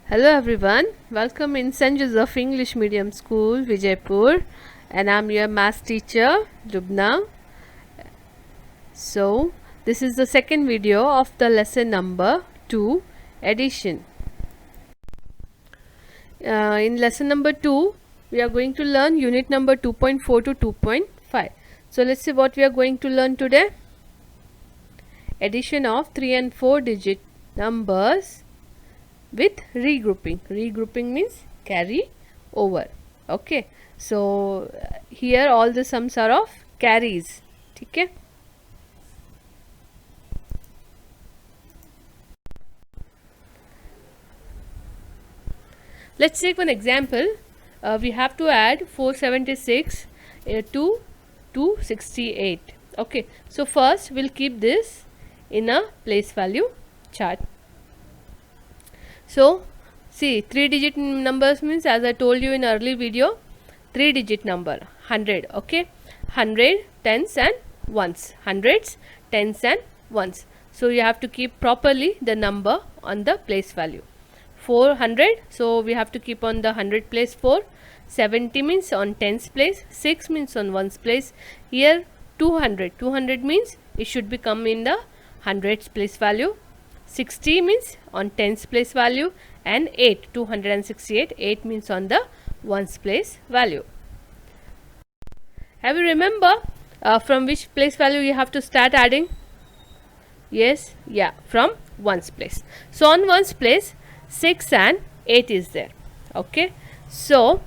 Hello everyone, welcome in St. Joseph English Medium School, Vijaypur, and I'm your math teacher, Lubna. So, this is the second video of the lesson number 2, addition. In lesson number 2, we are going to learn unit number 2.4 to 2.5. So, let's see what we are going to learn today. Addition of 3 and 4 digit numbers with regrouping. Regrouping means carry over. Okay, so here all the sums are of carries. Okay. Let's take one example. We have to add 476 to 268. Okay, so first we'll keep this in a place value chart. So see, 3 digit numbers means, as I told you in early video, 3 digit number 100. Okay, 100 tens and ones, hundreds, tens and ones. So you have to keep properly the number on the place value. 400, so we have to keep on the 100 place 4. 70 means on tens place, 6 means on ones place. Here 200 means it should be come in the hundreds place value. 60 means on tens place value, and 8, 268, 8 means on the ones place value. Have you remember from which place value you have to start adding? Yes, yeah, from ones place. So on ones place 6 and 8 is there. Okay, so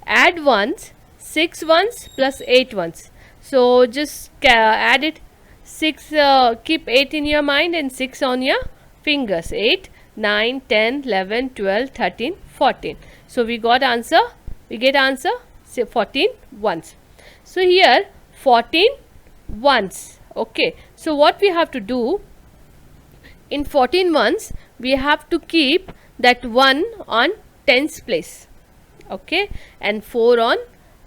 add ones, 6 ones plus 8 ones. So just add it. 6, keep 8 in your mind and 6 on your fingers. 8, 9, 10, 11, 12, 13, 14. So we got answer. We get answer, say 14 ones. So here 14 ones. Okay, so what we have to do, in 14 ones we have to keep that 1 on tens place. Okay, and 4 on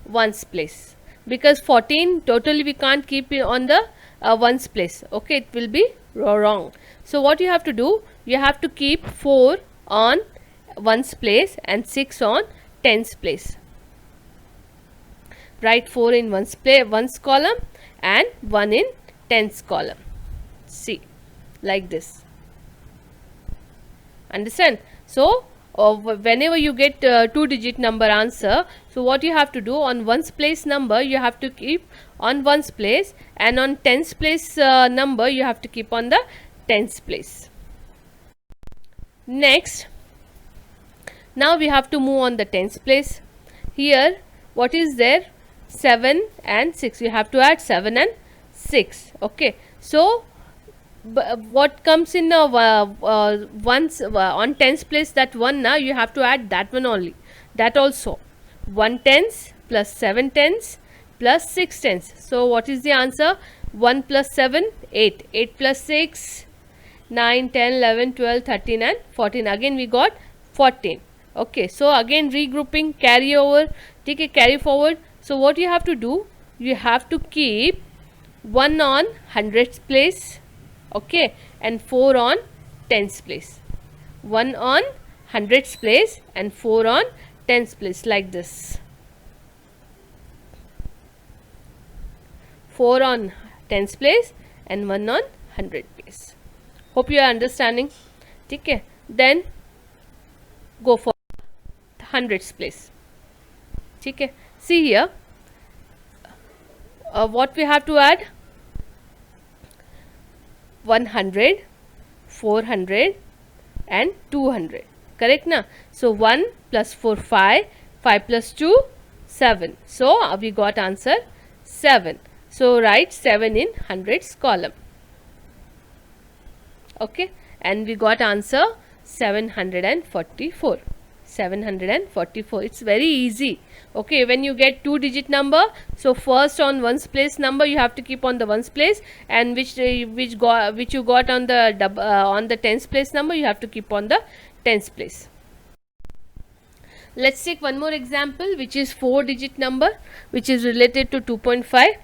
ones place, because 14 totally we can't keep it on the ones place. Okay, it will be wrong. So what you have to do, you have to keep 4 on ones place and 6 on tens place. Write 4 in ones column and 1 in tens column. See, like this. Understand? So whenever you get 2 digit number answer, so what you have to do, on ones place number you have to keep on ones place, and on tens place number you have to keep on the tens place. Next, now we have to move on the tens place. Here what is there, 7 and 6. You have to add 7 and 6. Okay, so what comes in ones on tens place, that one, now you have to add that one only, that also. 1 tens plus 7 tens plus 6 tens. So what is the answer? 1 plus 7, 8, 8 plus 6, 9, 10, 11, 12, 13 and 14. Again we got 14. Okay, so again regrouping, carry over, take a carry forward. So what you have to do, you have to keep 1 on hundreds place. Okay, and 4 on tens place. 1 on hundreds place and 4 on tens place, like this. 4 on tens place and 1 on 100 place. Hope you are understanding. Okay, then go for hundreds place. Okay, see here what we have to add, 100, 400 and 200. Correct na? So 1 plus 4, 5, 5 plus 2, 7. So we got answer 7. So write 7 in hundreds column. Okay, and we got answer 744. 744. It's very easy. Okay, when you get 2 digit number, so first on ones place number you have to keep on the ones place, and which you got on the tens place number you have to keep on the tens place. Let's take one more example, which is 4 digit number, which is related to 2.5.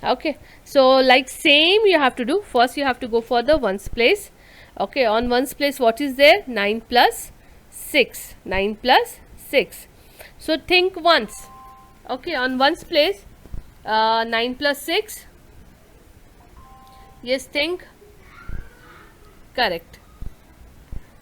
Okay, so like same you have to do. First you have to go for the ones place. Okay, on ones place what is there, 9 plus 6. 9 plus 6. So think once. Okay, on ones place, 9 plus 6. Yes, think. Correct.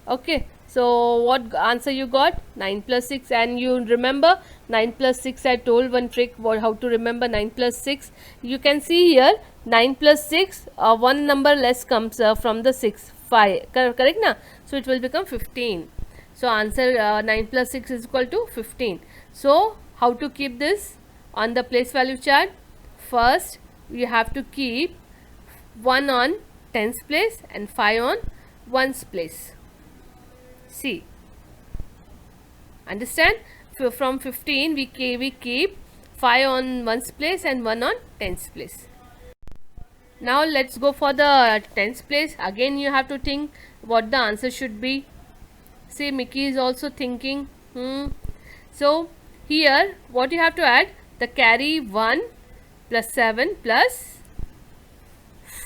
Okay, so what answer you got? 9 plus 6. And you remember 9 plus 6, I told one trick how to remember 9 plus 6. You can see here 9 plus 6, one number less comes from the 6, 5. Correct na? So it will become 15. So answer 9 plus 6 is equal to 15. So how to keep this on the place value chart? First, you have to keep 1 on tens place and 5 on ones place. See, understand? From 15 we keep 5 on ones place and 1 on tens place. Now let's go for the tens place. Again you have to think what the answer should be. See, Mickey is also thinking. So here what you have to add? The carry 1 plus 7 plus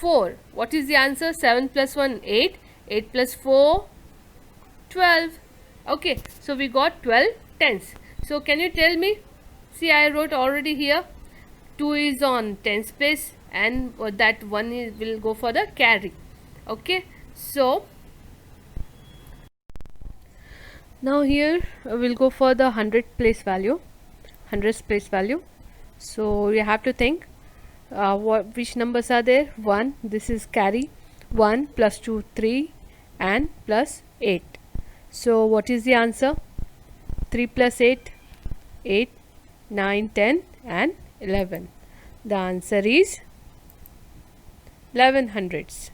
4. What is the answer? 7 plus 1, 8. 8 plus 4, 12. Okay, so we got 12 tens. So can you tell me? See, I wrote already here. 2 is on tens place and that 1 will go for the carry. Okay, so now here we'll go for the 100 place value, 100th place value. So you have to think which numbers are there. 1, this is carry. 1 plus 2, 3 and plus 8. So what is the answer? 3 plus 8, 8, 9, 10 and 11. The answer is 11 hundredths.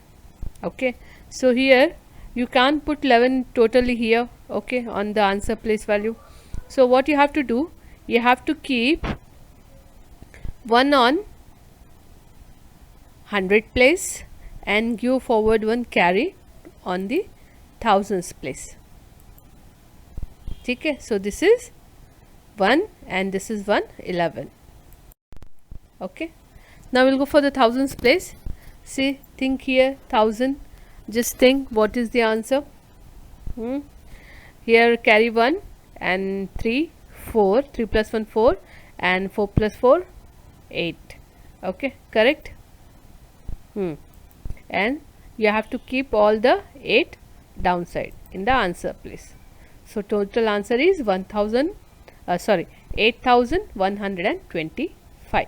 Okay, so here you can't put 11 totally here, okay, on the answer place value. So what you have to do, you have to keep 1 on 100 place and give forward 1 carry on the thousands place. Okay, so this is 1 and this is 1, 11. Okay, now we'll go for the thousands place. See, think here 1000. Just think what is the answer. Here carry 1 and 3, 4. 3 plus 1, 4 and 4 plus 4, 8. Okay, correct. And you have to keep all the 8 downside in the answer place. So total answer is 8125.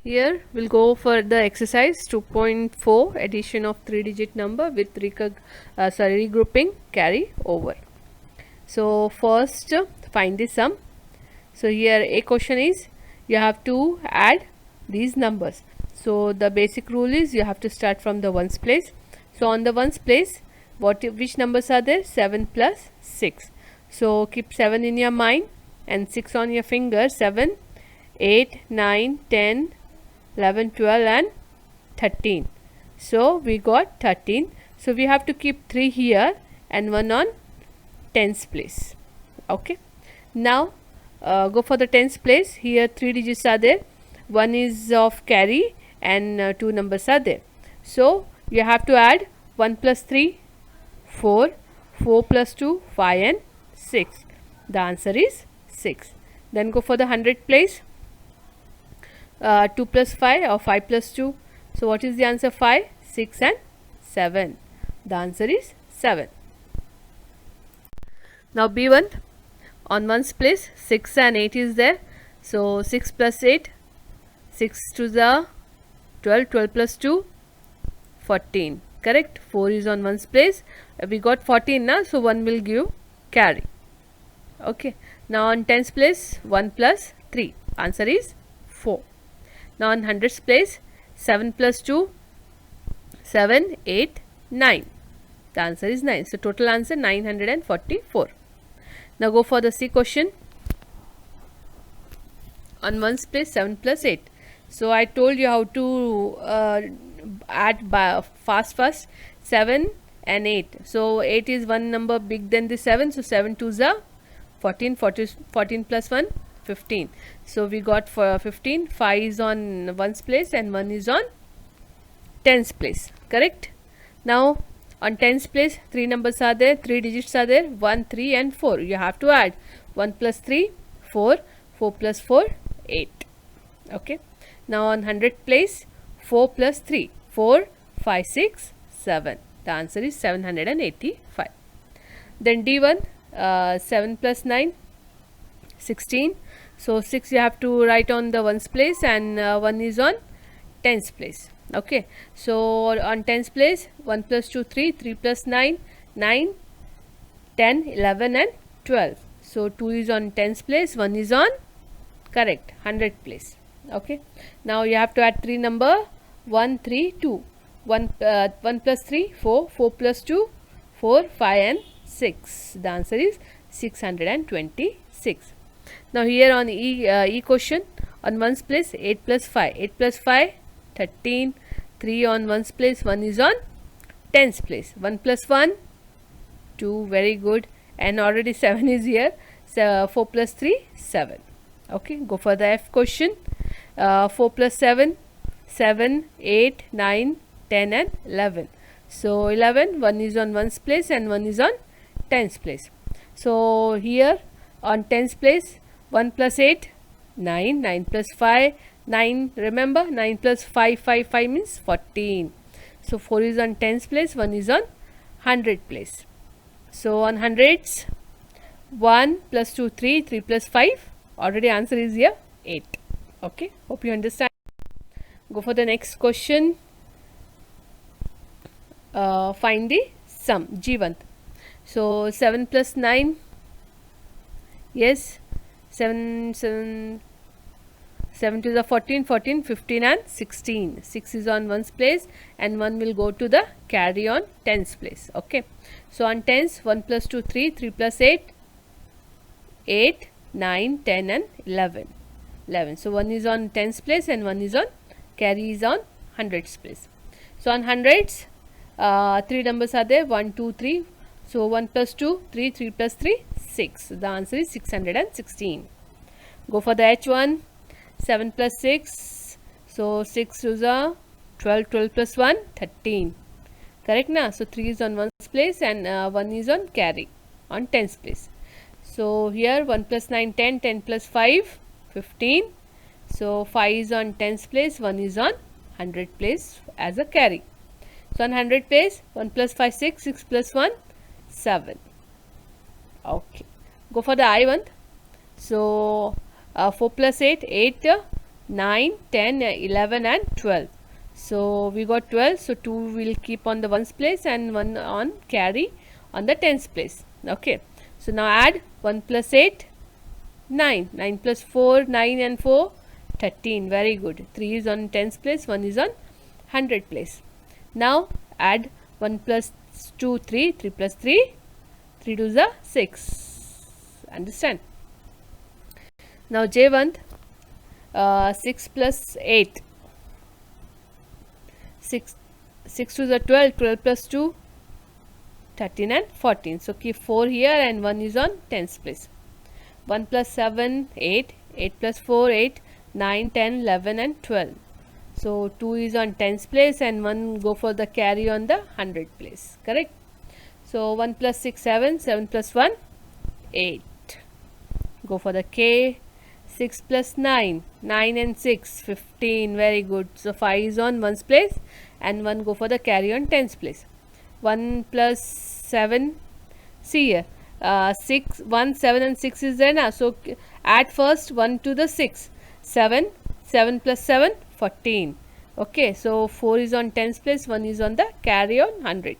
Here we'll go for the exercise 2.4, addition of 3-digit number with regrouping carry over. So first find the sum. So here a question is you have to add these numbers. So the basic rule is you have to start from the ones place. So on the ones place, which numbers are there? 7 plus 6. So keep 7 in your mind and 6 on your finger. 7, 8, 9, 10, 11, 12 and 13. So we got 13. So we have to keep 3 here and 1 on tens place. Okay, now go for the tens place. Here 3 digits are there. 1 is of carry and 2 numbers are there. So you have to add 1 plus 3, 4, 4 plus 2, 5 and 6. The answer is 6. Then go for the 100 place. 2 plus 5 or 5 plus 2. So what is the answer? 5, 6 and 7. The answer is 7. Now B1, on ones place 6 and 8 is there. So 6 plus 8, 6 to the 12, 12 plus 2, 14. Correct. 4 is on ones place. We got 14 now, so 1 will give carry. Okay, now on tens place 1 plus 3. Answer is 4. Now on hundreds place 7 plus 2, 7, 8, 9. The answer is 9. So total answer 944. Now go for the C question. On ones place 7 plus 8. So I told you how to add by fast 7 and 8. So 8 is one number big than the 7. So 7 2s are 14. 14 plus 1, 15. So we got for 15. 5 is on ones place and 1 is on tens place. Correct. Now On tens place, 3 numbers are there, 3 digits are there, 1, 3 and 4. You have to add 1 plus 3, 4, 4 plus 4, 8. Okay. Now on 100 place, 4 plus 3, 4, 5, 6, 7. The answer is 785. Then D1, 7 plus 9, 16. So 6 you have to write on the ones place, and 1 is on tens place. Okay, so on tens place, 1 plus 2, 3, 3 plus 9, 9, 10, 11 and 12. So 2 is on tens place, 1 is on, correct, 100 place. Okay, now you have to add 3 number, 1, 3, 2. 1 plus 3, 4, 4 plus 2, 4, 5 and 6. The answer is 626. Now here on E question, on ones place, 8 plus 5, 8 plus 5, 13, 3 on ones place, 1 is on tens place, 1 plus 1, 2, very good, and already 7 is here, so 4 plus 3, 7. Okay, go for the F question. 4 plus 7, 7, 8, 9, 10 and 11. So 11, 1 is on ones place and 1 is on tens place. So here on tens place, 1 plus 8, 9, 9 plus 5, 9, remember 9 plus 5, 5, 5 means 14. So 4 is on tens place, 1 is on 100 place. So on hundreds, 1 plus 2, 3, 3 plus 5, already answer is here 8. Okay, hope you understand. Go for the next question. Find the sum, G1. So 7 plus 9, yes, 7 to the 14, 14, 15 and 16. 6 is on ones place and 1 will go to the carry on tens place. Okay, so on tens, 1 plus 2, 3, 3 plus 8, 8, 9, 10 and 11. 11. So 1 is on tens place and 1 is on carry is on hundreds place. So on hundreds, 3 numbers are there, 1, 2, 3. So 1 plus 2, 3, 3 plus 3, 6. The answer is 616. Go for the H1, 7 plus 6. So 6 is a 12, 12 plus 1, 13. Correct na? So 3 is on ones place and 1 is on carry on tens place. So here 1 plus 9, 10, 10 plus 5, 15. So 5 is on tens place, 1 is on 100 place as a carry. So on 100 place, 1 plus 5, 6, 6 plus 1, 7. Okay, go for the I1. So 4 plus 8, 8, 9, 10, 11 and 12. So we got 12. So 2 will keep on the ones place and 1 on carry on the tens place. Okay, so now add 1 plus 8, 9, 9 plus 4, 9 and 4, 13. Very good. 3 is on tens place, 1 is on 100 place. Now add 1 plus 2, 3, 3 plus 3, 3 to the 6. Understand? Now J1, 6 plus 8, 6 to the 12, 12 plus 2, 13 and 14. So keep 4 here and 1 is on tens place. 1 plus 7, 8, 8 plus 4, 8, 9, 10, 11 and 12. So 2 is on tens place and 1 go for the carry on the 100 place. Correct? So 1 plus 6, 7, 7 plus 1, 8. Go for the K. 6 plus 9, 9 and 6, 15. Very good. So 5 is on ones place and 1 go for the carry on tens place. 1 plus 7, see here, 6, 1, 7 and 6 is there now. So add first 1 to the 6, 7, 7 plus 7, 14. Okay, so 4 is on tens place, 1 is on the carry on 100.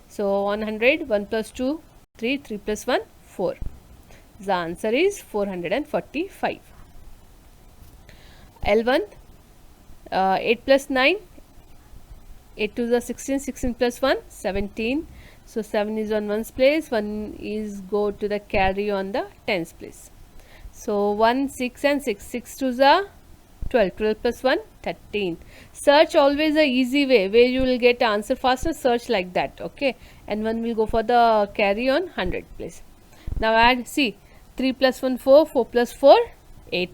So on 100, 1 plus 2, 3, 3 plus 1, 4. The answer is 445. L1, 8 plus 9, 8 to the 16, 16 plus 1, 17. So 7 is on ones place, 1 is go to the carry on the tens place. So 1, 6 and 6, 6 to the 12, 12 plus 1, 13. Search always a easy way where you will get answer faster. Search like that. Okay, and 1 will go for the carry on 100 place. Now add, see, 3 plus 1, 4, 4 plus 4, 8.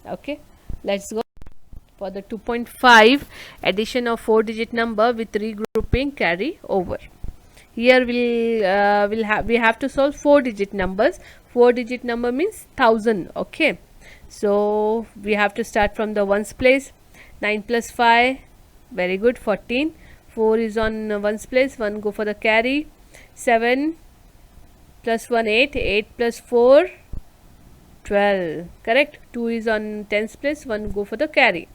Okay, let's go. For the 2.5, addition of 4-digit number with regrouping carry over. Here we have to solve 4-digit numbers. 4-digit number means 1000. Okay, so we have to start from the ones place. 9 plus 5, very good, 14. 4 is on ones place, 1 go for the carry. 7 plus 1 8, 8 plus 4 12, correct. 2 is on tens place, 1 go for the carry.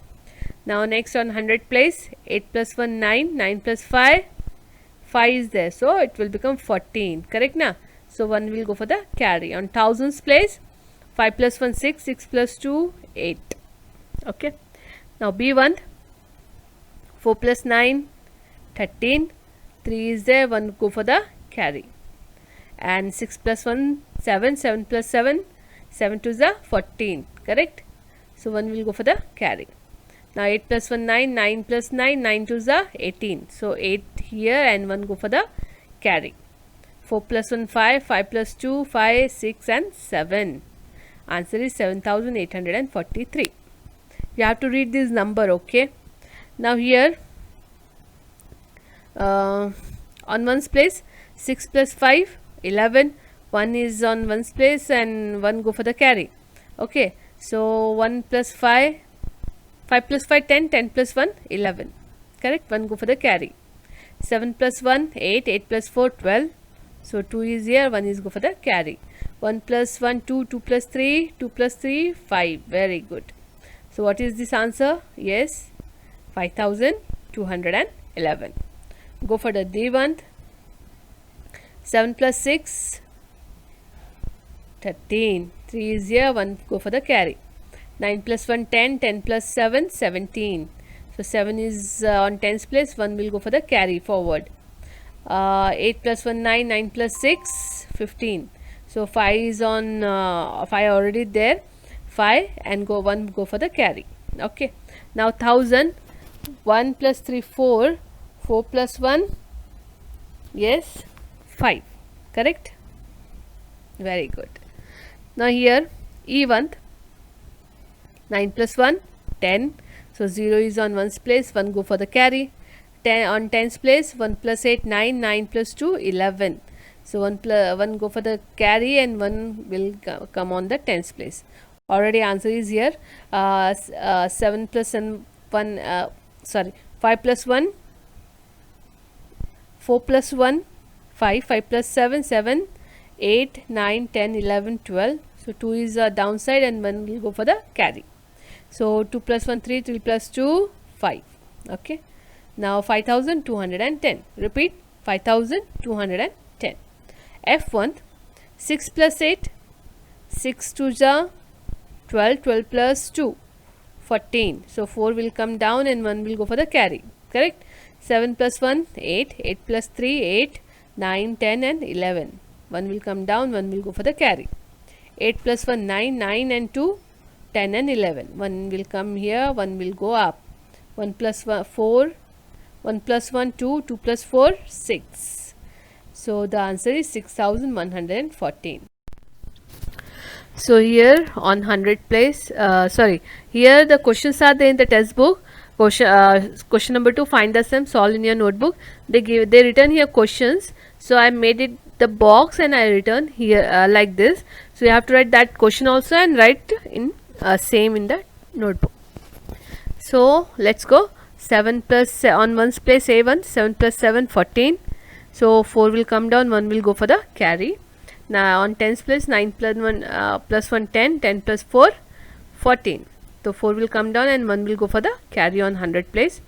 Now next on 100 place, 8 plus 1 9, 9 plus 5 5 is there, so it will become 14, correct na. So 1 will go for the carry. On thousands place, 5 plus 1 6, 6 plus 2 8. Okay, now B1, 4 plus 9 13, 3 is there, 1 go for the carry. And 6 plus 1 7, 7 plus 7, 7 to the 14, correct. So 1 will go for the carry. Now 8 plus 1 9, 9 plus 9, 9 to the 18. So 8 here and 1 go for the carry. 4 plus 1 5, 5 plus 2 5, 6 and 7. Answer is 7843. You have to read this number, okay. Now here on ones place, 6 plus 5 11, 1 is on ones place and 1 go for the carry. Okay, so 1 plus 5, 5 plus 5 10, 10 plus 1 11, correct. 1 go for the carry. 7 plus 1 8, 8 plus 4 12, so 2 is here, 1 is go for the carry. 1 plus 1 2, 2 plus 3, 2 plus 3 5, very good. So what is this answer? Yes, 5211. Go for the D1. 7 plus 6 13, 3 is here, 1 go for the carry. 9 plus 1 10, 10 plus 7 17, so 7 is on tens place, 1 will go for the carry forward. 8 plus 1 9, 9 plus 6 15, so 5 is on 5 already there, 5 and go 1 go for the carry. Okay, now 1000, 1 plus 3 4, 4 plus 1, yes 5, correct, very good. Now here E1, 9 plus 1 10, so 0 is on ones place, 1 go for the carry. 10 on tens place, 1 plus 8 9, 9 plus 2 11, so 1 go for the carry and 1 will come on the tens place. Already answer is here. 7 plus 1 5 plus 1, 4 plus 1 5, 5 plus 7 7, 8 9 10 11 12, so 2 is downside and 1 will go for the carry. So 2 plus 1 3, 3 plus 2 5. Okay, now 5210. Repeat, 5210. F1, 6 plus 8, 6 to the 12, 12 plus 2 14, so 4 will come down and 1 will go for the carry, correct. 7 plus 1 8, 8 plus 3 8, 9 10 and 11, 1 will come down, 1 will go for the carry. 8 plus 1 9, 9 and 2 10 and 11, 1 will come here, 1 will go up. 1 plus 1 4, 1 plus 1 2, 2 plus 4 6, so the answer is 6114. So here on 100 place, here the questions are there in the textbook. Question number 2, find the sum, solve in your notebook. They written here questions, so I made it the box and I written here like this. So you have to write that question also and write in same in the notebook. So let's go. 7 plus on ones place A1, 7 plus 7 14, so 4 will come down, 1 will go for the carry. Now on tens place, 9 plus 1 plus 1 10, 10 plus 4 14, so 4 will come down and 1 will go for the carry on 100 place.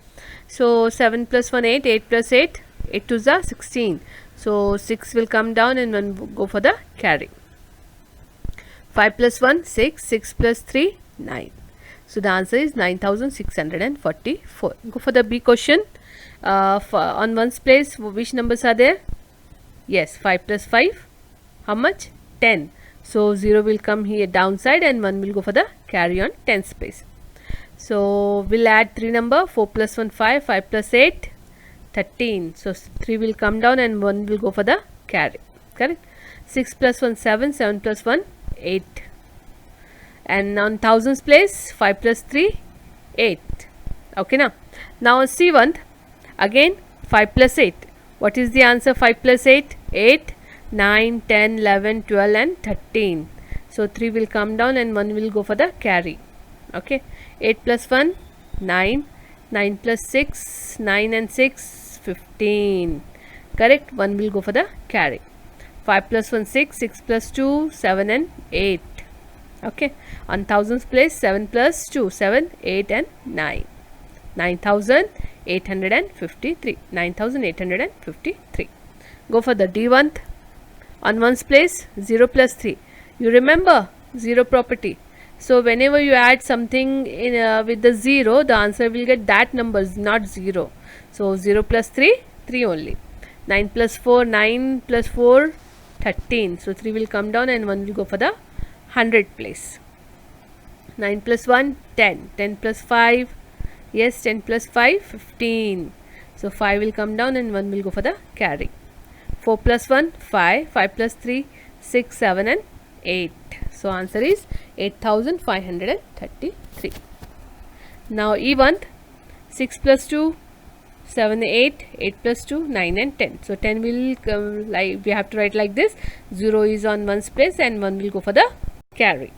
So 7 plus 1 8, 8 plus 8 8 to the 16, so 6 will come down and 1 will go for the carry. 5 plus 1 6, 6 plus 3 9, so the answer is 9644. Go for the B question. On ones place, which numbers are there? Yes, 5 plus 5, how much? 10, so 0 will come here downside and 1 will go for the carry on tens place. So we'll add 3 number. 4 plus 1 5, 5 plus 8 13, so 3 will come down and 1 will go for the carry, correct. 6 plus 1 7, 7 plus 1 8, and on thousands place, 5 plus 3 8, Okay, now C1, again 5 plus 8. What is the answer? 5 plus 8, 8, 9, 10, 11, 12 and 13. So 3 will come down and 1 will go for the carry. Okay, 8 plus 1, 9, 9 plus 6, 9 and 6, 15. Correct, 1 will go for the carry. 5 plus 1, 6, 6 plus 2, 7 and 8. Okay, on thousands place, 7 plus 2, 7, 8 and 9. 9,853. 9,853. Go for the D1. On ones place, 0 plus 3. You remember 0 property. So whenever you add something in with the 0, the answer will get that number, not 0. So 0 plus 3, 3 only. 9 plus 4, 9 plus 4, 13. So 3 will come down and 1 will go for the 100 place. 9 plus 1, 10. 10 plus 5, yes, 10 plus 5, 15. So 5 will come down and 1 will go for the carry. 4 plus 1, 5. 5 plus 3, 6, 7 and 8. So answer is 8,533. Now E1, 6 plus 2, 7, 8, 8 plus 2, 9 and 10. So 10 will come, like we have to write like this. 0 is on 1's place and 1 will go for the carry.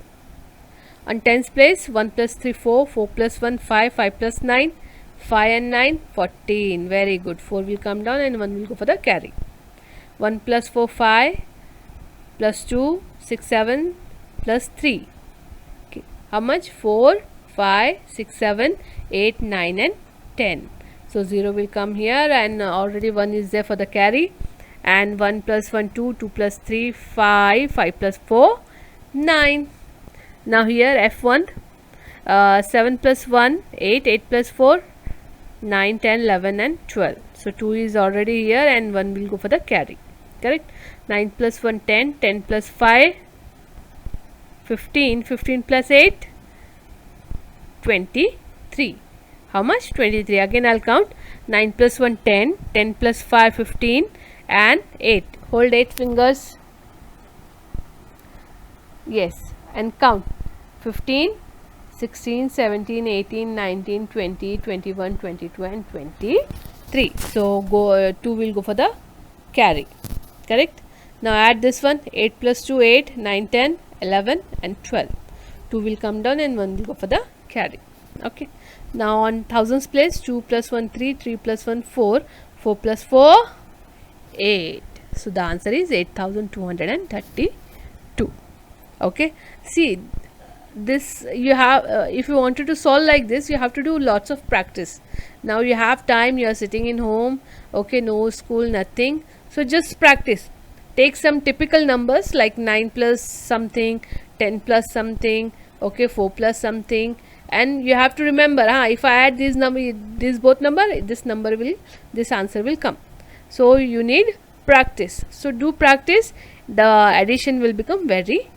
On 10's place, 1 plus 3, 4, 4 plus 1, 5, 5 plus 9, 5 and 9, 14. Very good. 4 will come down and 1 will go for the carry. 1 plus 4, 5, plus 2, 6, 7, plus 3. Okay. How much? 4, 5, 6, 7, 8, 9 and 10. So 0 will come here and already 1 is there for the carry. And 1 plus 1, 2, 2 plus 3, 5, 5 plus 4, 9. Now here F1, 7 plus 1, 8, 8 plus 4, 9, 10, 11 and 12. So 2 is already here and 1 will go for the carry. Correct. 9 plus 1, 10, 10 plus 5, 15, 15 plus 8, 23. How much? 23. Again I'll count. 9 plus 1, 10, 10 plus 5, 15 and 8. Hold 8 fingers. Yes, and count. 15, 16, 17, 18, 19, 20, 21, 22 and 23. So go 2 will go for the carry. Correct. Now add this one. 8 plus 2, 8, 9, 10, 11 and 12. 2 will come down and 1 will go for the carry. Okay. Now on thousands place, 2 plus 1, 3, 3 plus 1, 4, 4 plus 4, 8. So the answer is 8,232. Okay. See, this you have if you wanted to solve like this, you have to do lots of practice. Now you have time, you are sitting in home, okay, no school, nothing, so just practice. Take some typical numbers like 9 plus something, 10 plus something, okay, 4 plus something, and you have to remember, if I add this number, this both number, this answer will come. So you need practice. So do practice, the addition will become very